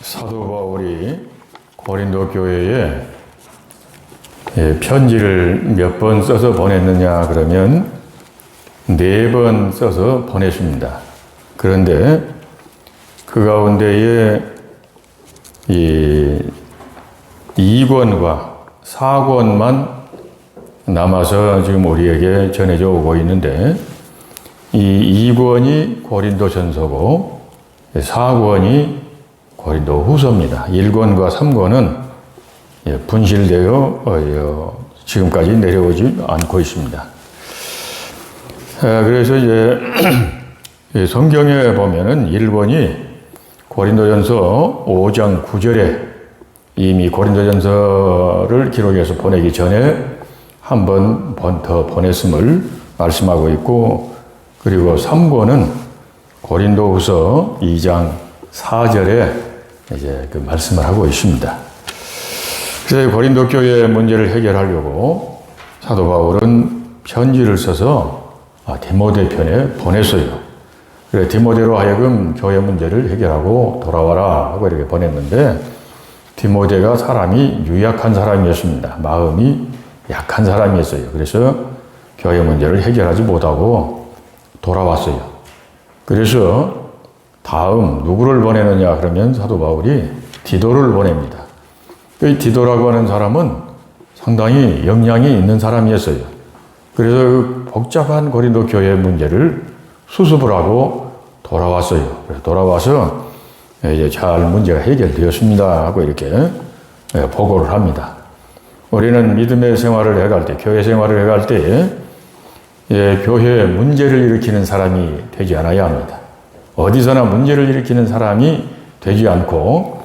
사도 바울이 고린도 교회에 편지를 몇 번 써서 보냈느냐 그러면 4번 써서 보냈습니다. 그런데 그 가운데에 이 2권과 4권만 남아서 지금 우리에게 전해져 오고 있는데, 이 2권이 고린도전서고 4권이 고린도 후서입니다. 1권과 3권은 분실되어 지금까지 내려오지 않고 있습니다. 그래서 이제 성경에 보면은 1권이 고린도전서 5장 9절에 이미 고린도전서를 기록해서 보내기 전에 한 번 더 보냈음을 말씀하고 있고, 그리고 3권은 고린도후서 2장 4절에 이제 그 말씀을 하고 있습니다. 그래서 고린도 교회의 문제를 해결하려고 사도 바울은 편지를 써서 디모데 편에 보냈어요. 그래 디모데로 하여금 교회 문제를 해결하고 돌아와라 하고 이렇게 보냈는데, 디모데가 사람이 유약한 사람이었습니다. 마음이 약한 사람이었어요. 그래서 교회 문제를 해결하지 못하고 돌아왔어요. 그래서 다음 누구를 보내느냐 그러면 사도 바울이 디도를 보냅니다. 이 디도라고 하는 사람은 상당히 역량이 있는 사람이었어요. 그래서 그 복잡한 고린도 교회 문제를 수습을 하고 돌아왔어요. 그래서 돌아와서 이제 잘 문제가 해결되었습니다 하고 이렇게 보고를 합니다. 우리는 믿음의 생활을 해갈 때, 교회 생활을 해갈 때 교회에 문제를 일으키는 사람이 되지 않아야 합니다. 어디서나 문제를 일으키는 사람이 되지 않고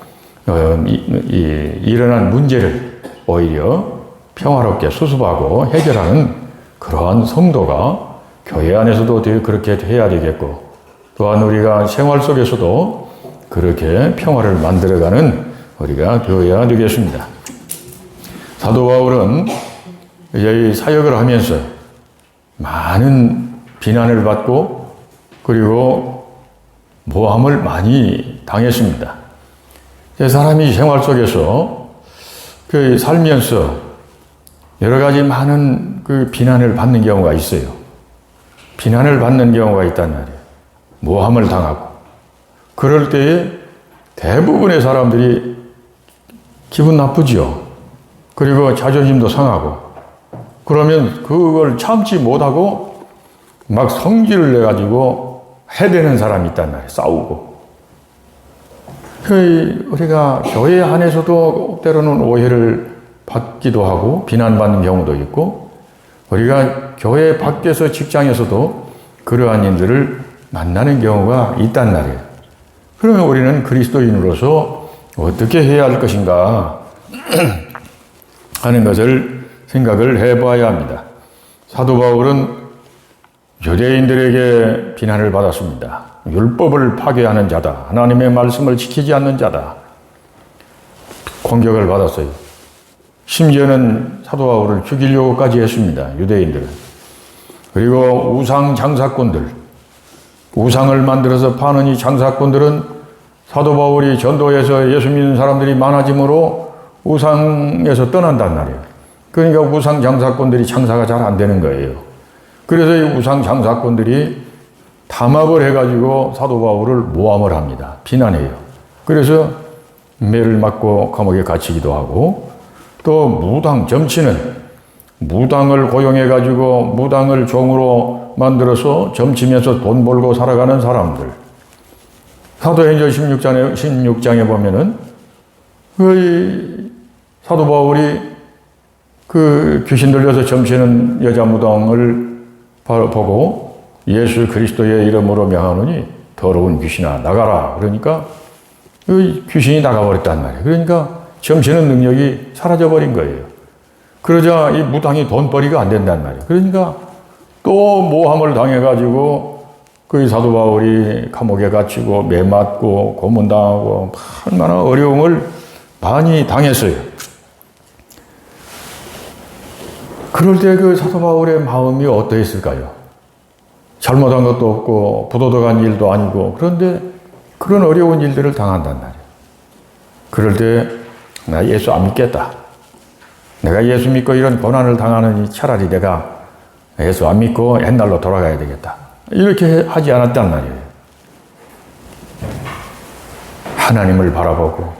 일어난 문제를 오히려 평화롭게 수습하고 해결하는 그러한 성도가 교회 안에서도 그렇게 해야 되겠고, 또한 우리가 생활 속에서도 그렇게 평화를 만들어가는 우리가 되어야 되겠습니다. 사도 바울은 이 사역을 하면서 많은 비난을 받고 그리고 모함을 많이 당했습니다. 사람이 생활 속에서 살면서 여러 가지 많은 그 비난을 받는 경우가 있어요. 비난을 받는 경우가 있단 말이에요. 모함을 당하고. 그럴 때에 대부분의 사람들이 기분 나쁘죠. 그리고 자존심도 상하고, 그러면 그걸 참지 못하고 막 성질을 내가지고 해대는 사람이 있단 말이에요. 싸우고. 우리가 교회 안에서도 때로는 오해를 받기도 하고 비난받는 경우도 있고, 우리가 교회 밖에서 직장에서도 그러한 일들을 만나는 경우가 있단 말이에요. 그러면 우리는 그리스도인으로서 어떻게 해야 할 것인가 하는 것을 생각을 해봐야 합니다. 사도 바울은 유대인들에게 비난을 받았습니다. 율법을 파괴하는 자다. 하나님의 말씀을 지키지 않는 자다. 공격을 받았어요. 심지어는 사도 바울을 죽이려고까지 했습니다. 유대인들은. 그리고 우상 장사꾼들, 우상을 만들어서 파는 이 장사꾼들은 사도 바울이 전도해서 예수 믿는 사람들이 많아지므로 우상에서 떠난단 말이에요. 그러니까 우상 장사꾼들이 장사가 잘 안 되는 거예요. 그래서 이 우상 장사꾼들이 담합을 해가지고 사도 바울을 모함을 합니다. 비난해요. 그래서 매를 맞고 감옥에 갇히기도 하고, 또 무당, 점치는 무당을 고용해가지고 무당을 종으로 만들어서 점치면서 돈 벌고 살아가는 사람들. 사도행전 16장에 보면은 사도 바울이 그 귀신 들려서 점치는 여자 무당을 보고 예수 그리스도의 이름으로 명하노니 더러운 귀신아 나가라. 그러니까 귀신이 나가버렸단 말이에요. 그러니까 점치는 능력이 사라져버린 거예요. 그러자 이 무당이 돈벌이가 안 된단 말이에요. 그러니까 또 모함을 당해가지고 그 사도 바울이 감옥에 갇히고 매 맞고 고문당하고 얼마나 어려움을 많이 당했어요. 그럴 때 그 사도 바울의 마음이 어떠했을까요? 잘못한 것도 없고 부도덕한 일도 아니고, 그런데 그런 어려운 일들을 당한단 말이에요. 그럴 때 나 예수 안 믿겠다. 내가 예수 믿고 이런 고난을 당하느니 차라리 내가 예수 안 믿고 옛날로 돌아가야 되겠다. 이렇게 하지 않았단 말이에요. 하나님을 바라보고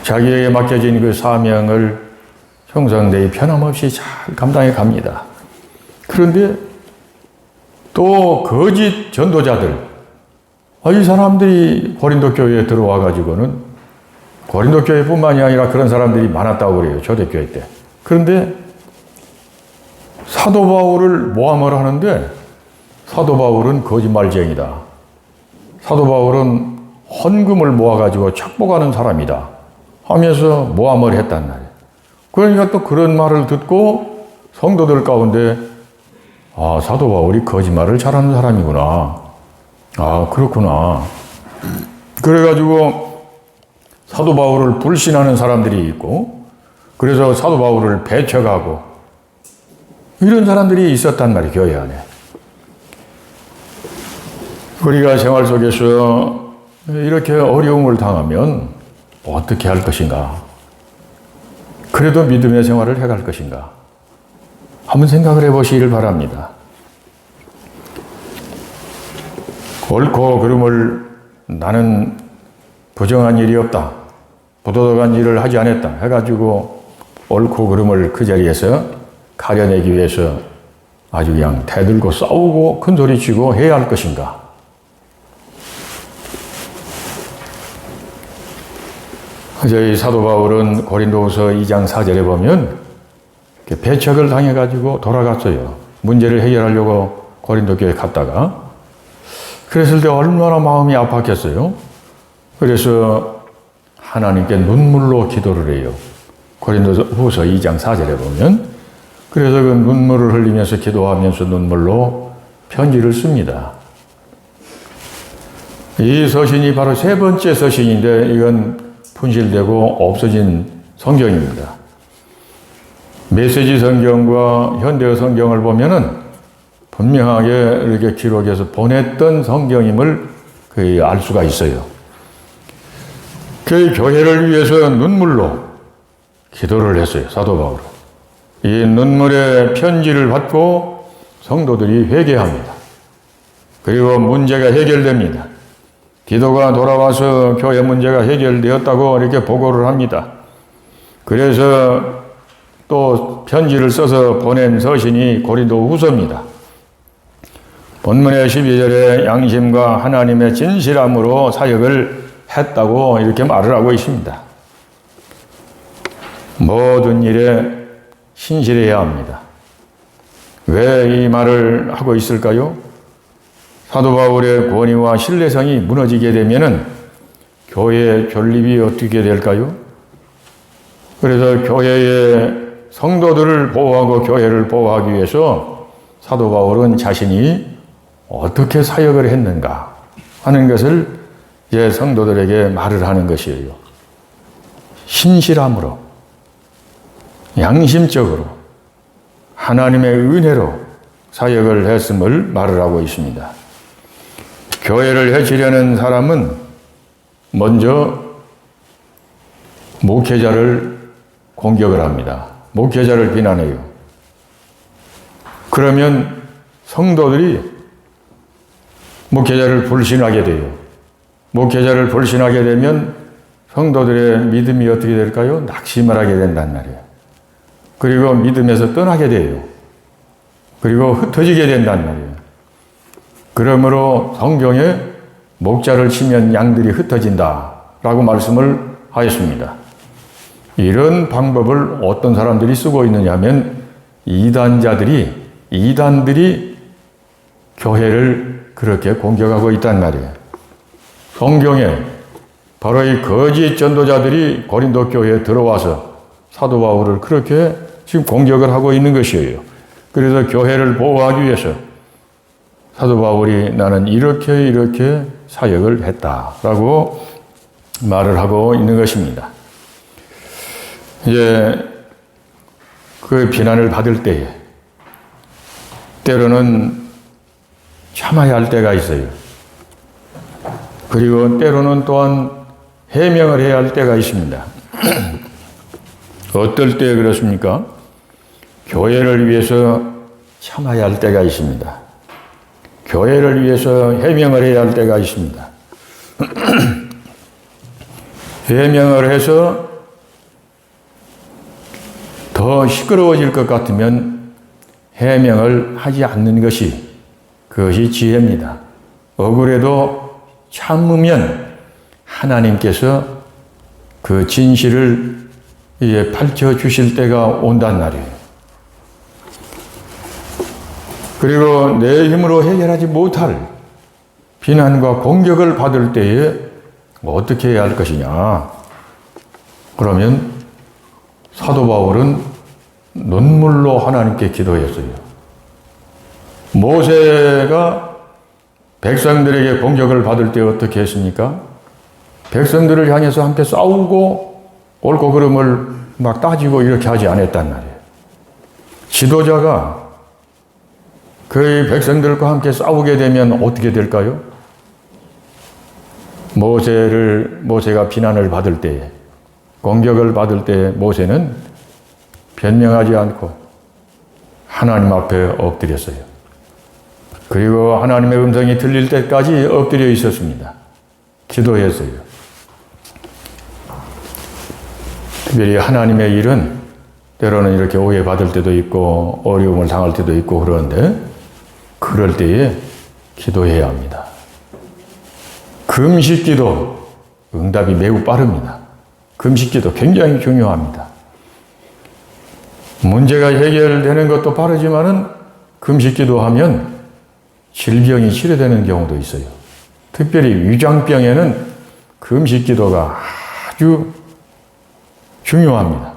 자기에게 맡겨진 그 사명을 형성되이 변함없이 잘 감당해 갑니다. 그런데 또 거짓 전도자들, 이 사람들이 고린도 교회에 들어와 가지고는 고린도 교회뿐만이 아니라 그런 사람들이 많았다고 그래요. 초대교회 때. 그런데 사도 바울을 모함을 하는데 사도 바울은 거짓말쟁이다. 사도 바울은 헌금을 모아가지고 착복하는 사람이다 하면서 모함을 했단 말이에요. 그러니까 또 그런 말을 듣고 성도들 가운데 사도 바울이 거짓말을 잘하는 사람이구나. 그렇구나. 그래가지고 사도 바울을 불신하는 사람들이 있고 그래서 사도 바울을 배척하고 이런 사람들이 있었단 말이에요. 교회 안에. 우리가 생활 속에서 이렇게 어려움을 당하면 어떻게 할 것인가? 그래도 믿음의 생활을 해갈 것인가? 한번 생각을 해보시기를 바랍니다. 옳고 그름을 나는 부정한 일이 없다. 부도덕한 일을 하지 않았다. 해가지고 옳고 그름을 그 자리에서 가려내기 위해서 아주 그냥 대들고 싸우고 큰소리치고 해야 할 것인가? 저희 사도 바울은 고린도후서 2장 4절에 보면 배척을 당해가지고 돌아갔어요. 문제를 해결하려고 고린도 교회에 갔다가 그랬을 때 얼마나 마음이 아팠겠어요. 그래서 하나님께 눈물로 기도를 해요. 고린도후서 2장 4절에 보면 그래서 그 눈물을 흘리면서 기도하면서 눈물로 편지를 씁니다. 이 서신이 바로 세 번째 서신인데 이건 분실되고 없어진 성경입니다. 메시지 성경과 현대의 성경을 보면은 분명하게 이렇게 기록해서 보냈던 성경임을 거의 알 수가 있어요. 그 교회를 위해서 눈물로 기도를 했어요. 사도 바울은. 이 눈물의 편지를 받고 성도들이 회개합니다. 그리고 문제가 해결됩니다. 기도가 돌아와서 교회 문제가 해결되었다고 이렇게 보고를 합니다. 그래서 또 편지를 써서 보낸 서신이 고린도후서입니다. 본문의 12절에 양심과 하나님의 진실함으로 사역을 했다고 이렇게 말을 하고 있습니다. 모든 일에 신실해야 합니다. 왜 이 말을 하고 있을까요? 사도 바울의 권위와 신뢰성이 무너지게 되면은 교회의 존립이 어떻게 될까요? 그래서 교회의 성도들을 보호하고 교회를 보호하기 위해서 사도 바울은 자신이 어떻게 사역을 했는가 하는 것을 이제 성도들에게 말을 하는 것이에요. 신실함으로, 양심적으로, 하나님의 은혜로 사역을 했음을 말을 하고 있습니다. 교회를 해치려는 사람은 먼저 목회자를 공격을 합니다. 목회자를 비난해요. 그러면 성도들이 목회자를 불신하게 돼요. 목회자를 불신하게 되면 성도들의 믿음이 어떻게 될까요? 낙심을 하게 된단 말이에요. 그리고 믿음에서 떠나게 돼요. 그리고 흩어지게 된단 말이에요. 그러므로 성경에 목자를 치면 양들이 흩어진다 라고 말씀을 하였습니다. 이런 방법을 어떤 사람들이 쓰고 있느냐 하면 이단들이 교회를 그렇게 공격하고 있단 말이에요. 성경에 바로 이 거짓 전도자들이 고린도 교회에 들어와서 사도 바울을 그렇게 지금 공격을 하고 있는 것이에요. 그래서 교회를 보호하기 위해서 사도 바울이 나는 이렇게 사역을 했다라고 말을 하고 있는 것입니다. 이제 그 비난을 받을 때에 때로는 참아야 할 때가 있어요. 그리고 때로는 또한 해명을 해야 할 때가 있습니다. 어떨 때 그렇습니까? 교회를 위해서 참아야 할 때가 있습니다. 교회를 위해서 해명을 해야 할 때가 있습니다. 해명을 해서 더 시끄러워질 것 같으면 해명을 하지 않는 것이 그것이 지혜입니다. 억울해도 참으면 하나님께서 그 진실을 밝혀 주실 때가 온단 말이에요. 그리고 내 힘으로 해결하지 못할 비난과 공격을 받을 때에 어떻게 해야 할 것이냐? 그러면 사도 바울은 눈물로 하나님께 기도했어요. 모세가 백성들에게 공격을 받을 때 어떻게 했습니까? 백성들을 향해서 함께 싸우고 옳고 그름을 막 따지고 이렇게 하지 않았단 말이에요. 지도자가 그 백성들과 함께 싸우게 되면 어떻게 될까요? 모세가 비난을 받을 때에, 공격을 받을 때 모세는 변명하지 않고 하나님 앞에 엎드렸어요. 그리고 하나님의 음성이 들릴 때까지 엎드려 있었습니다. 기도했어요. 특별히 하나님의 일은 때로는 이렇게 오해받을 때도 있고 어려움을 당할 때도 있고 그런데 그럴 때에 기도해야 합니다. 금식기도 응답이 매우 빠릅니다. 금식기도 굉장히 중요합니다. 문제가 해결되는 것도 빠르지만은 금식기도 하면 질병이 치료되는 경우도 있어요. 특별히 위장병에는 금식기도가 아주 중요합니다.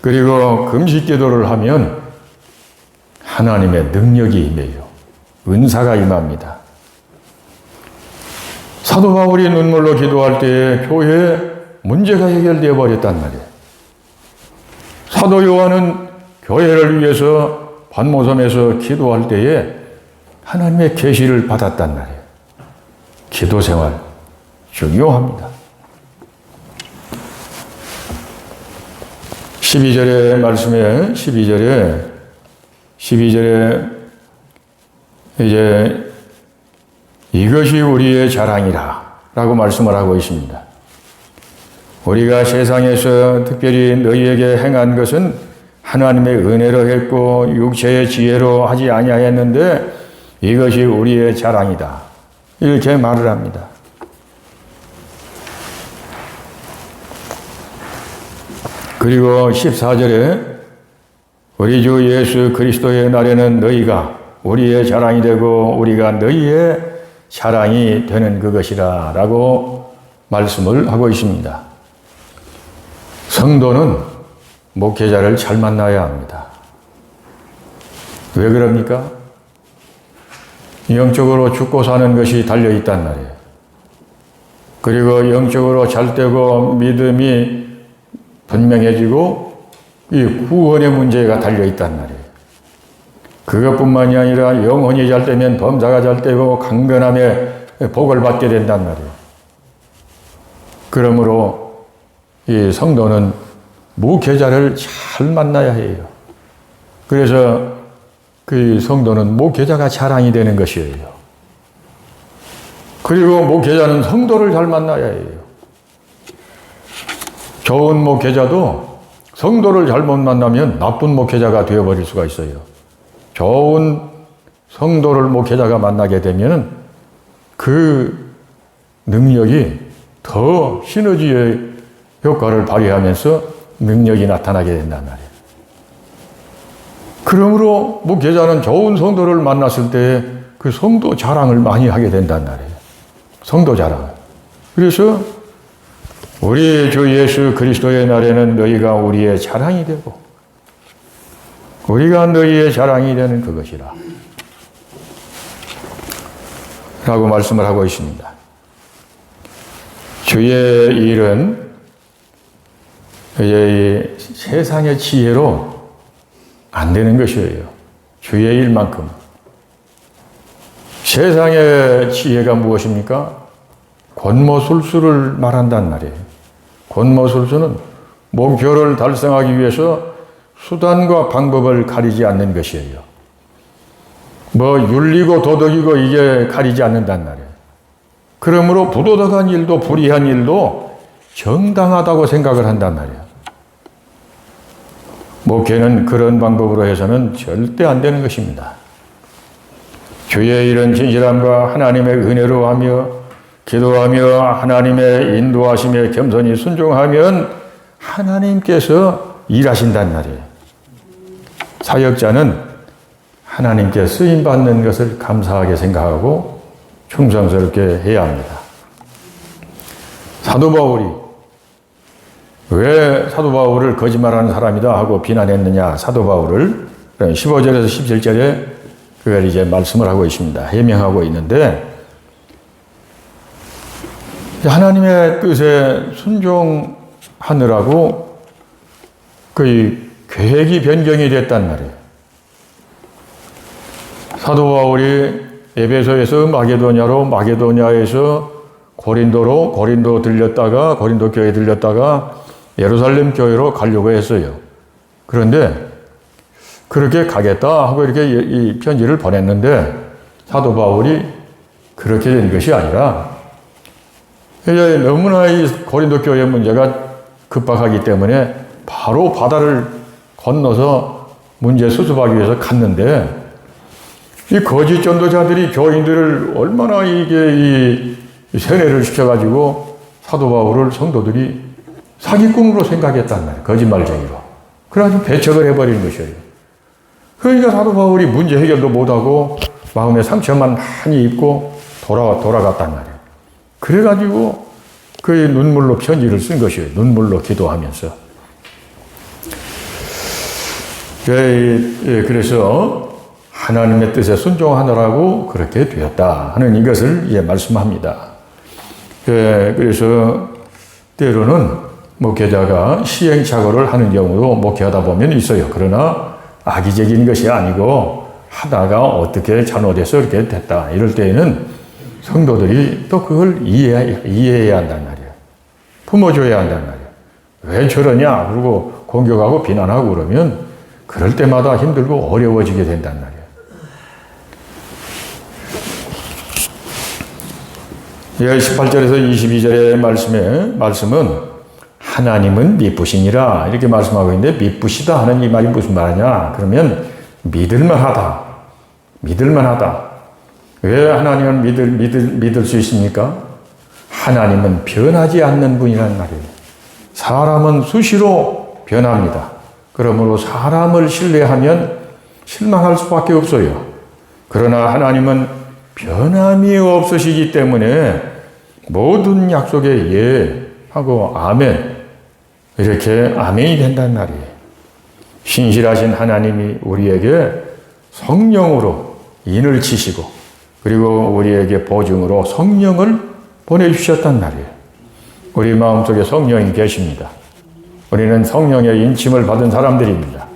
그리고 금식기도를 하면 하나님의 능력이 임해요. 은사가 임합니다. 사도 바울이 눈물로 기도할 때에 교회에 문제가 해결되어 버렸단 말이에요. 사도 요한은 교회를 위해서 반모섬에서 기도할 때에 하나님의 계시를 받았단 말이에요. 기도 생활 중요합니다. 12절의 말씀에 12절에 이제 이것이 우리의 자랑이라 라고 말씀을 하고 있습니다. 우리가 세상에서 특별히 너희에게 행한 것은 하나님의 은혜로 했고 육체의 지혜로 하지 아니하였는데 이것이 우리의 자랑이다. 이렇게 말을 합니다. 그리고 14절에 우리 주 예수 그리스도의 날에는 너희가 우리의 자랑이 되고 우리가 너희의 자랑이 되는 그것이라 라고 말씀을 하고 있습니다. 성도는 목회자를 잘 만나야 합니다. 왜 그럽니까? 영적으로 죽고 사는 것이 달려있단 말이에요. 그리고 영적으로 잘 되고 믿음이 분명해지고 이 구원의 문제가 달려있단 말이에요. 그것뿐만이 아니라 영혼이 잘 되면 범사가 잘 되고 강건함에 복을 받게 된단 말이에요. 그러므로 이 성도는 목회자를 잘 만나야 해요. 그래서 그 성도는 목회자가 자랑이 되는 것이에요. 그리고 목회자는 성도를 잘 만나야 해요. 좋은 목회자도 성도를 잘못 만나면 나쁜 목회자가 되어버릴 수가 있어요. 좋은 성도를 목회자가 만나게 되면 그 능력이 더 시너지의 효과를 발휘하면서 능력이 나타나게 된단 말이에요. 그러므로 목회자는 좋은 성도를 만났을 때 그 성도 자랑을 많이 하게 된단 말이에요. 성도 자랑. 그래서 우리 주 예수 그리스도의 날에는 너희가 우리의 자랑이 되고 우리가 너희의 자랑이 되는 그것이라 라고 말씀을 하고 있습니다. 주의 일은 이제 세상의 지혜로 안 되는 것이에요. 주의 일만큼. 세상의 지혜가 무엇입니까? 권모술수를 말한단 말이에요. 권모술수는 목표를 달성하기 위해서 수단과 방법을 가리지 않는 것이에요. 뭐 윤리고 도덕이고 이게 가리지 않는단 말이에요. 그러므로 부도덕한 일도 불의한 일도 정당하다고 생각을 한단 말이에요. 목회는 그런 방법으로 해서는 절대 안 되는 것입니다. 주의 일은 진실함과 하나님의 은혜로 하며 기도하며 하나님의 인도하심에 겸손히 순종하면 하나님께서 일하신단 말이에요. 사역자는 하나님께 쓰임받는 것을 감사하게 생각하고 충성스럽게 해야 합니다. 사도 바울이 왜 사도 바울을 거짓말하는 사람이다 하고 비난했느냐, 사도 바울을 15절에서 17절에 그걸 이제 말씀을 하고 있습니다. 해명하고 있는데, 하나님의 뜻에 순종하느라고 그 계획이 변경이 됐단 말이에요. 사도 바울이 에베소에서 마게도냐로, 마게도냐에서 고린도로, 고린도 들렸다가, 고린도 교회 들렸다가 예루살렘 교회로 가려고 했어요. 그런데 그렇게 가겠다 하고 이렇게 이 편지를 보냈는데 사도 바울이 그렇게 된 것이 아니라 이제 너무나 이 고린도 교회 문제가 급박하기 때문에 바로 바다를 건너서 문제 수습하기 위해서 갔는데 이 거짓 전도자들이 교인들을 얼마나 이게 이 세뇌를 시켜가지고 사도 바울을 성도들이 사기꾼으로 생각했단 말이에요. 거짓말쟁이로. 그래가지고 배척을 해버리는 것이에요. 그러니까 사도 바울이 문제 해결도 못하고 마음에 상처만 많이 입고 돌아갔단 말이에요. 그래가지고 그 눈물로 편지를 쓴 것이에요. 눈물로 기도하면서. 그래서 하나님의 뜻에 순종하느라고 그렇게 되었다 하는 이것을 이제 말씀합니다. 그래서 때로는 목회자가 시행착오를 하는 경우도 목회하다 보면 있어요. 그러나 악의적인 것이 아니고 하다가 어떻게 잘못해서 이렇게 됐다. 이럴 때에는 성도들이 또 그걸 이해해야 한단 말이에요. 품어줘야 한단 말이에요. 왜 저러냐? 그러고 공격하고 비난하고 그러면 그럴 때마다 힘들고 어려워지게 된단 말이에요. 18절에서 22절의 말씀은 하나님은 미쁘시니라 이렇게 말씀하고 있는데 미쁘시다 하는 이 말이 무슨 말이냐? 그러면 믿을만하다. 왜 하나님을 믿을 수 있습니까? 하나님은 변하지 않는 분이라는 말이에요. 사람은 수시로 변합니다. 그러므로 사람을 신뢰하면 실망할 수밖에 없어요. 그러나 하나님은 변함이 없으시기 때문에 모든 약속에 예 하고 아멘 이렇게 아멘이 된단 말이에요. 신실하신 하나님이 우리에게 성령으로 인을 치시고 그리고 우리에게 보증으로 성령을 보내주셨단 말이에요. 우리 마음속에 성령이 계십니다. 우리는 성령의 인침을 받은 사람들입니다.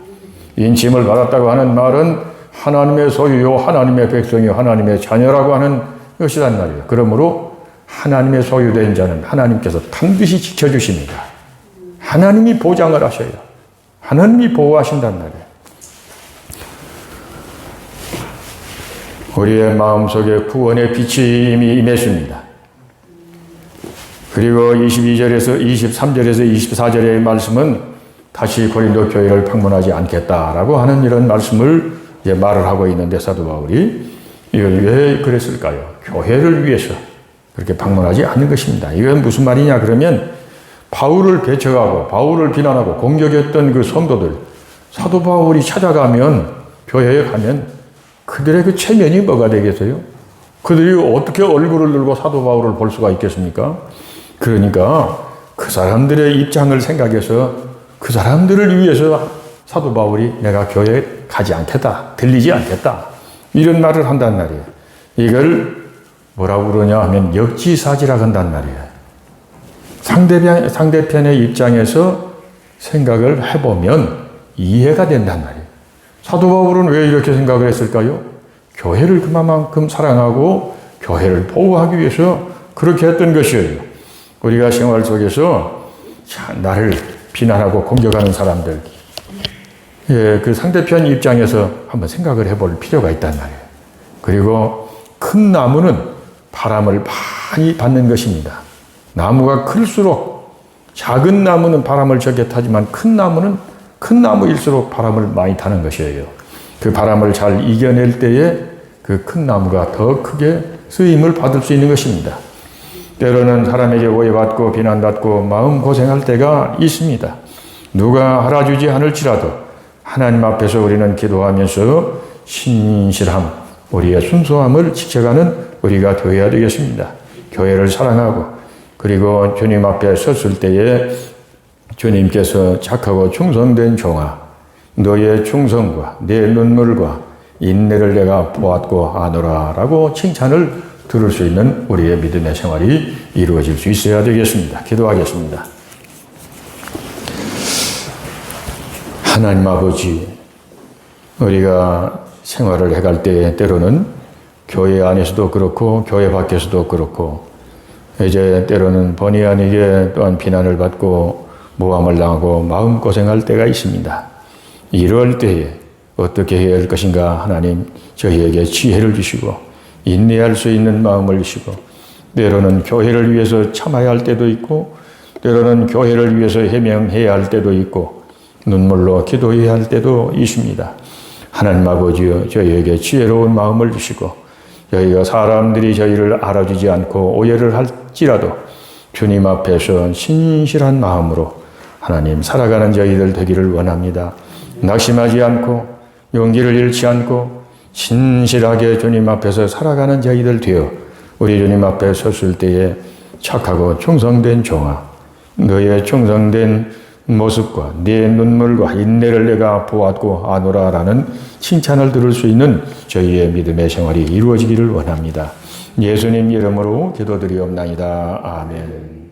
인침을 받았다고 하는 말은 하나님의 소유요, 하나님의 백성이요, 하나님의 자녀라고 하는 것이란 말이에요. 그러므로 하나님의 소유된 자는 하나님께서 반드시 지켜주십니다. 하나님이 보장을 하셔요. 하나님이 보호하신단 말이에요. 우리의 마음속에 구원의 빛이 이미 임했습니다. 그리고 22절에서 23절에서 24절의 말씀은 다시 고린도 교회를 방문하지 않겠다라고 하는 이런 말씀을 이제 말을 하고 있는데 사도 바울이 이걸 왜 그랬을까요? 교회를 위해서 그렇게 방문하지 않는 것입니다. 이건 무슨 말이냐 그러면 바울을 배척하고 바울을 비난하고 공격했던 그 성도들 사도 바울이 찾아가면 교회에 가면 그들의 그 체면이 뭐가 되겠어요? 그들이 어떻게 얼굴을 들고 사도 바울을 볼 수가 있겠습니까? 그러니까 그 사람들의 입장을 생각해서 그 사람들을 위해서 사도 바울이 내가 교회에 가지 않겠다, 들리지 않겠다 이런 말을 한단 말이에요. 이걸 뭐라고 그러냐 하면 역지사지라 한단 말이에요. 상대편의 입장에서 생각을 해보면 이해가 된단 말이에요. 사도 바울은 왜 이렇게 생각을 했을까요? 교회를 그만큼 사랑하고 교회를 보호하기 위해서 그렇게 했던 것이에요. 우리가 생활 속에서 나를 비난하고 공격하는 사람들, 그 상대편 입장에서 한번 생각을 해볼 필요가 있단 말이에요. 그리고 큰 나무는 바람을 많이 받는 것입니다. 나무가 클수록 작은 나무는 바람을 적게 타지만 큰 나무는 큰 나무일수록 바람을 많이 타는 것이에요. 그 바람을 잘 이겨낼 때에 그 큰 나무가 더 크게 쓰임을 받을 수 있는 것입니다. 때로는 사람에게 오해받고 비난받고 마음고생할 때가 있습니다. 누가 알아주지 않을지라도 하나님 앞에서 우리는 기도하면서 신실함, 우리의 순수함을 지켜가는 우리가 되어야 되겠습니다. 교회를 사랑하고 그리고 주님 앞에 섰을 때에 주님께서 착하고 충성된 종아, 너의 충성과 내 눈물과 인내를 내가 보았고 아노라 라고 칭찬을 들을 수 있는 우리의 믿음의 생활이 이루어질 수 있어야 되겠습니다. 기도하겠습니다. 하나님 아버지, 우리가 생활을 해갈 때 때로는 교회 안에서도 그렇고 교회 밖에서도 그렇고 이제 때로는 본의 아니게 또한 비난을 받고 모함을 당하고 마음고생할 때가 있습니다. 이럴 때에 어떻게 해야 할 것인가 하나님 저희에게 지혜를 주시고 인내할 수 있는 마음을 주시고 때로는 교회를 위해서 참아야 할 때도 있고 때로는 교회를 위해서 해명해야 할 때도 있고 눈물로 기도해야 할 때도 있습니다. 하나님 아버지여 저희에게 지혜로운 마음을 주시고 저희가 사람들이 저희를 알아주지 않고 오해를 할지라도 주님 앞에서 신실한 마음으로 하나님 살아가는 저희들 되기를 원합니다. 낙심하지 않고 용기를 잃지 않고 신실하게 주님 앞에서 살아가는 저희들 되어 우리 주님 앞에 섰을 때에 착하고 충성된 종아, 너의 충성된 모습과 네 눈물과 인내를 내가 보았고 아노라라는 칭찬을 들을 수 있는 저희의 믿음의 생활이 이루어지기를 원합니다. 예수님 이름으로 기도드리옵나이다. 아멘.